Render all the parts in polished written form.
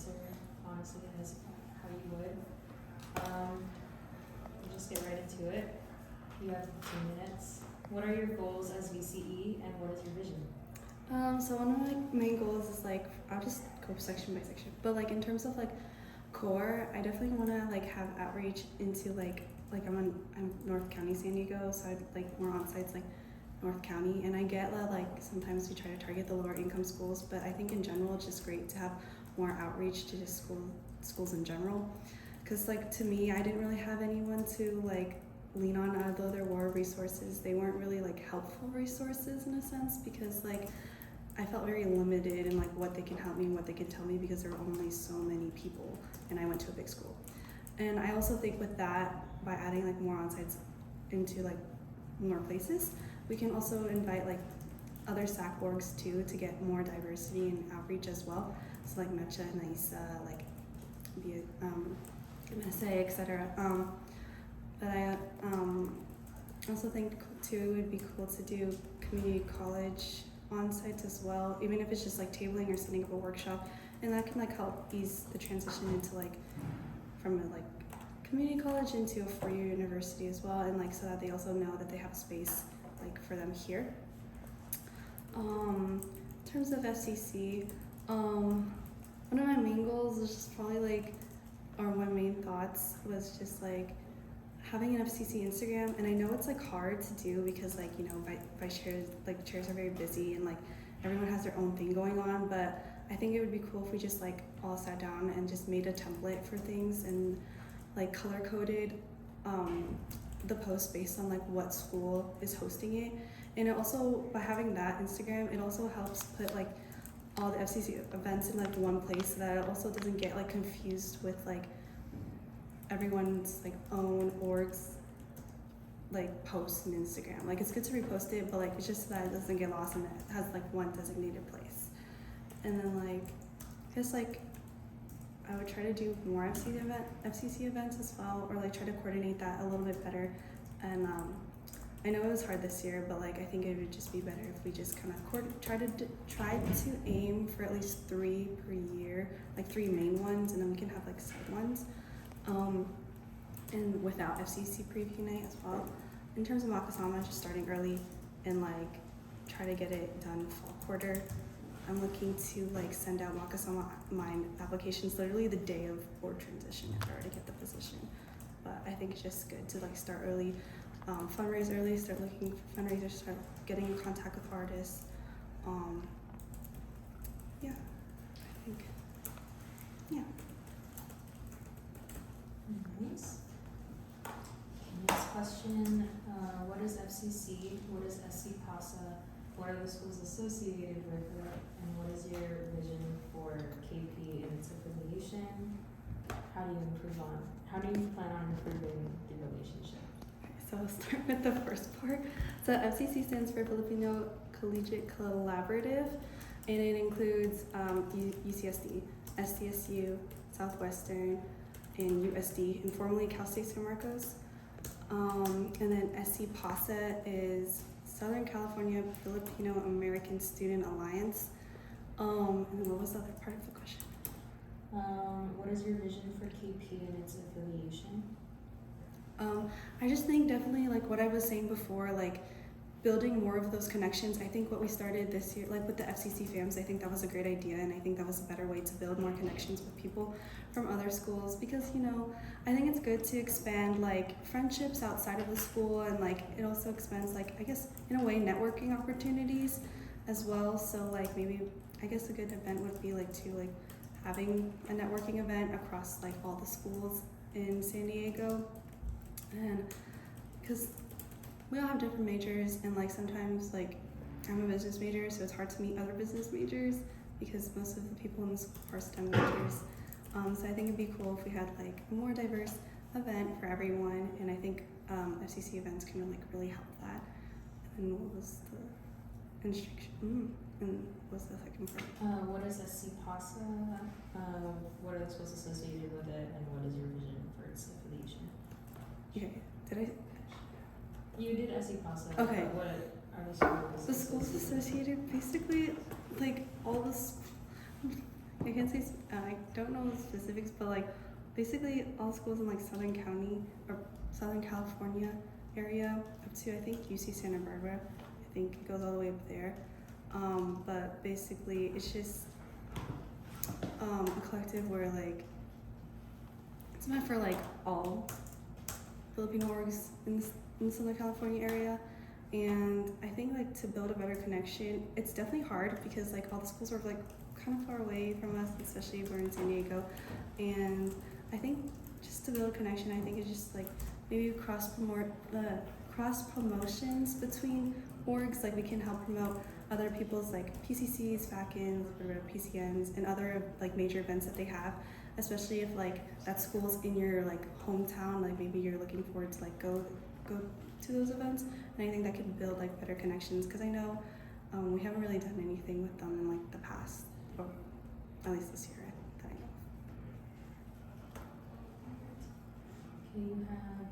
answer honestly as how you would. We'll just get right into it. You have 15 minutes. What are your goals as VCE and what is your vision? So one of my main goals is like, I'll just go section by section, but like in terms of like core, I definitely want to like have outreach into like I'm North County San Diego, so I'd like more on sites like North County, and I get that like sometimes we try to target the lower income schools, but I think in general it's just great to have more outreach to just schools in general, because like to me I didn't really have anyone to like lean on, although there were resources. They weren't really like helpful resources in a sense, because like I felt very limited in like what they can help me and what they can tell me, because there were only so many people and I went to a big school. And I also think with that, by adding like more on-sites into like more places, we can also invite like other SAC orgs too to get more diversity and outreach as well. So like Mecha, NISA, like MSA, etc. But I also think too it would be cool to do community college on sites as well, even if it's just like tabling or setting up a workshop, and that can like help ease the transition into like from a like community college into a four-year university as well, and like so that they also know that they have space like for them here. In terms of FCC, one of my main goals is just probably like, or one of my main thoughts was just like having an FCC Instagram. And I know it's like hard to do because like, you know, vice chairs, like chairs are very busy and like everyone has their own thing going on, but I think it would be cool if we just like all sat down and just made a template for things and like color coded the post based on like what school is hosting it. And it also, by having that Instagram, it also helps put like all the FCC events in like one place, so that it also doesn't get like confused with like everyone's like own orgs like posts on Instagram. Like it's good to repost it, but like it's just that it doesn't get lost and it has like one designated place. And then like I guess like I would try to do more FCC events as well, or like try to coordinate that a little bit better. And I know it was hard this year, but like I think it would just be better if we just kind of try to aim for at least 3 per year, like 3 main ones, and then we can have like side ones. And without FCC preview night as well. In terms of Makasama, just starting early and like try to get it done fall quarter. I'm looking to like send out Makasama Mind applications literally the day of board transition if I already get the position. But I think it's just good to like start early, fundraise early, start looking for fundraisers, start getting in contact with artists. Yeah, I think, yeah. Nice. Next question, what is FCC? What is SC PASA? What are the schools associated with it? And what is your vision for KP and its affiliation? How do you plan on improving the relationship? So I'll start with the first part. So FCC stands for Filipino Collegiate Collaborative, and it includes UCSD, SDSU, Southwestern, and USD, and formerly Cal State San Marcos. And then SC PASA is Southern California Filipino American Student Alliance. And then what was the other part of the question? What is your vision for KP and its affiliation? I just think definitely like what I was saying before, like building more of those connections. I think what we started this year, like with the FCC FAMs, I think that was a great idea, and I think that was a better way to build more connections with people from other schools, because you know, I think it's good to expand like friendships outside of the school, and like it also expands like, I guess in a way, networking opportunities as well. So like maybe I guess a good event would be like having a networking event across like all the schools in San Diego, and because we all have different majors, and like sometimes like I'm a business major, so it's hard to meet other business majors because most of the people in the school are STEM majors. So I think it'd be cool if we had like a more diverse event for everyone, and I think FCC events can like really help that. And what was the instruction? And what's the second part? What is SC PASA? What are the schools associated with it, and what is your vision for its affiliation? Okay, did I? You did SC PASA. Okay. What are the schools? The schools associated, basically, like all the I can't say, I don't know the specifics, but like basically all schools in like Southern County or Southern California area up to I think UC Santa Barbara. I think it goes all the way up there. But basically it's just a collective where like it's meant for like all Filipino orgs in the Southern California area. And I think like to build a better connection, it's definitely hard because like all the schools are like kind of far away from us, especially if we're in San Diego. And I think just to build a connection, I think it's just like maybe cross promotions between orgs. Like we can help promote other people's like PCCs, FACNs, or PCNs, and other like major events that they have. Especially if like that school's in your like hometown, like maybe you're looking forward to like go to those events. And I think that can build like better connections because I know we haven't really done anything with them in like the past, or at least this year that I know of. Okay, you have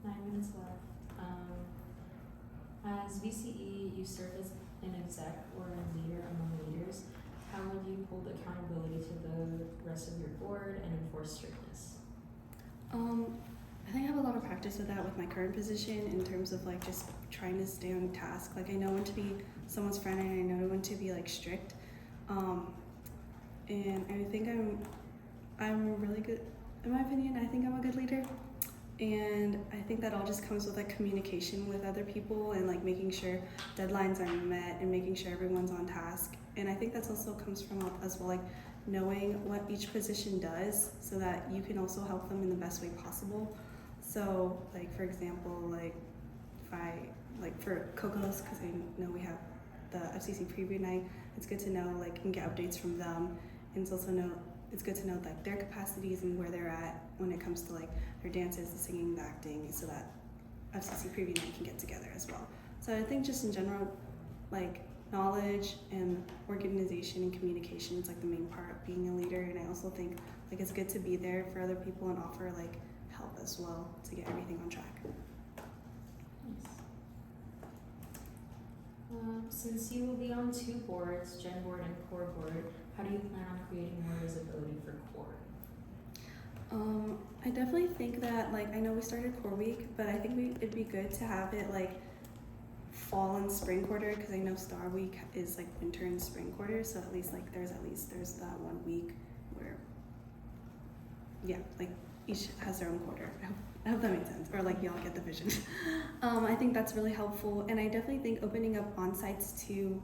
9 minutes left. As VCE, you serve as an exec or a leader among leaders. How would you hold accountability to the rest of your board and enforce strictness? I think I have a lot of practice with that with my current position in terms of like just trying to stay on task. Like I know when to be someone's friend and I know when to be like strict. And I think I'm really good, in my opinion, I think I'm a good leader. And I think that all just comes with like communication with other people and like making sure deadlines are met and making sure everyone's on task. And I think that's also comes from as well like knowing what each position does so that you can also help them in the best way possible. So like for example, like if I like for COCOS, because I know we have the FCC preview night, it's good to know like and get updates from them. And it's good to know like their capacities and where they're at when it comes to like their dances, the singing, the acting, so that FCC preview night can get together as well. So I think just in general, like knowledge and organization and communication is like the main part of being a leader. And I also think like it's good to be there for other people and offer like help as well to get everything on track. Nice. Since you will be on 2 boards, Gen Board and Core Board, how do you plan on creating more visibility for Core? I definitely think that like I know we started Core Week, but I think it'd be good to have it like fall and spring quarter because I know Star Week is like winter and spring quarter, so at least there's that 1 week where like each has their own quarter. I hope that makes sense, or like y'all get the vision. I think that's really helpful, and I definitely think opening up on-sites to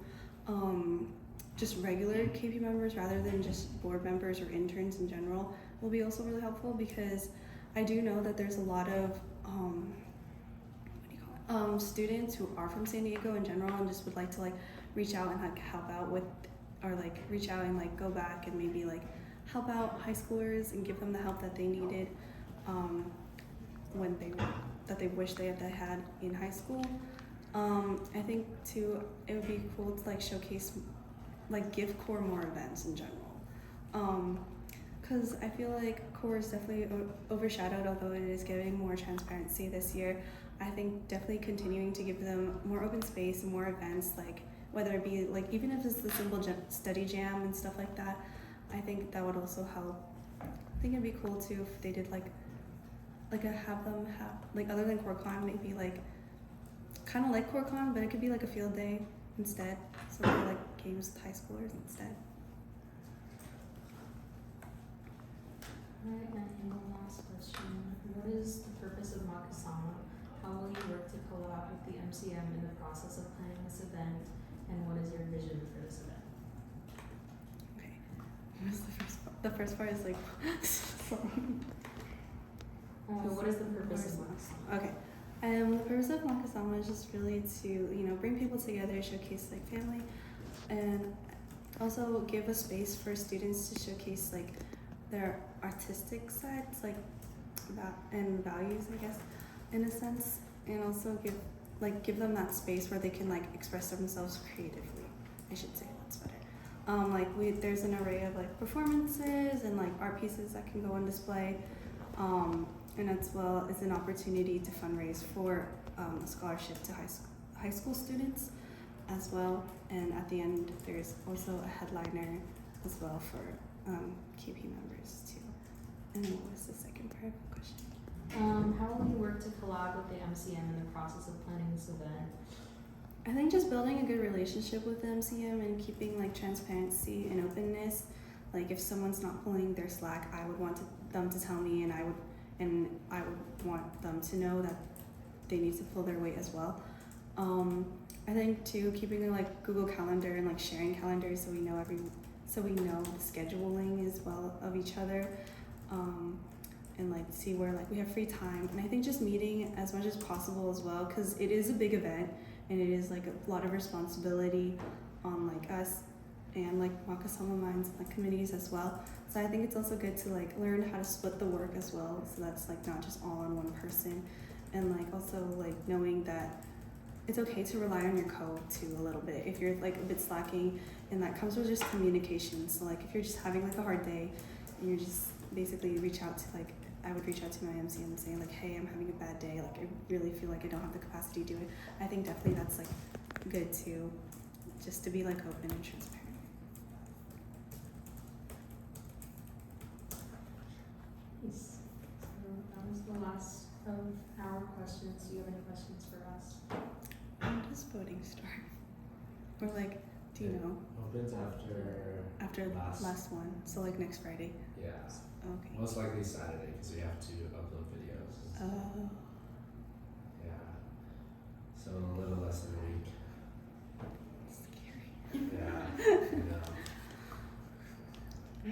just regular KP members rather than just board members or interns in general will be also really helpful because I do know that there's a lot of students who are from San Diego in general and just would like to like reach out and like help out with, or like reach out and like go back and maybe like help out high schoolers and give them the help that they needed when they wish they had in high school. I think too it would be cool to like showcase, like give Core more events in general. Because I feel like Core is definitely overshadowed, although it is getting more transparency this year. I think definitely continuing to give them more open space and more events, like whether it be like even if it's the simple study jam and stuff like that. I think that would also help. I think it'd be cool too if they did like have them have like other than CoreCon, maybe like kind of like CoreCon, but it could be like a field day instead. So maybe like games with high schoolers instead. Alright, and one last question. What is the purpose of Makasama? How will you work to collab with the MCM in the process of planning this event? And what is your vision for this event? Okay. What was the first part? The first part is like What is the purpose of Makasama? Okay. The purpose of Makasama is just really to, bring people together, showcase like family, and also give a space for students to showcase like their artistic sides, like and values, I guess, in a sense, and also give them that space where they can like express themselves creatively. I should say that's better. There's an array of like performances and like art pieces that can go on display. And as well as an opportunity to fundraise for a scholarship to high school students. as well. And at the end, there's also a headliner as well for KP members too. And then what was the second part of the question? How will you work to collab with the MCM in the process of planning this event? I think just building a good relationship with the MCM and keeping like transparency and openness. Like if someone's not pulling their slack, I would want them to tell me, and I would want them to know that they need to pull their weight as well. I think too, keeping a like Google Calendar and like sharing calendars so we know the scheduling as well of each other, and like see where like we have free time. And I think just meeting as much as possible as well, because it is a big event and it is like a lot of responsibility on like us and like Makasama minds and like committees as well. So I think it's also good to like learn how to split the work as well, so that's like not just all on one person, and like also like knowing that it's okay to rely on your co too a little bit if you're like a bit slacking, and that comes with just communication. So like if you're just having like a hard day and you're just basically reach out to like, I would reach out to my MCM and say like, hey, I'm having a bad day, like I really feel like I don't have the capacity to do it. I think definitely that's like good too, just to be like open and transparent. Nice. So that was the last of our questions. Do you have any questions for us? When does voting start? Or like, do you know? Opens after Last one, so like next Friday. yeah, Okay. most likely Saturday because we have to upload videos. Oh. Yeah, so a little less than a week.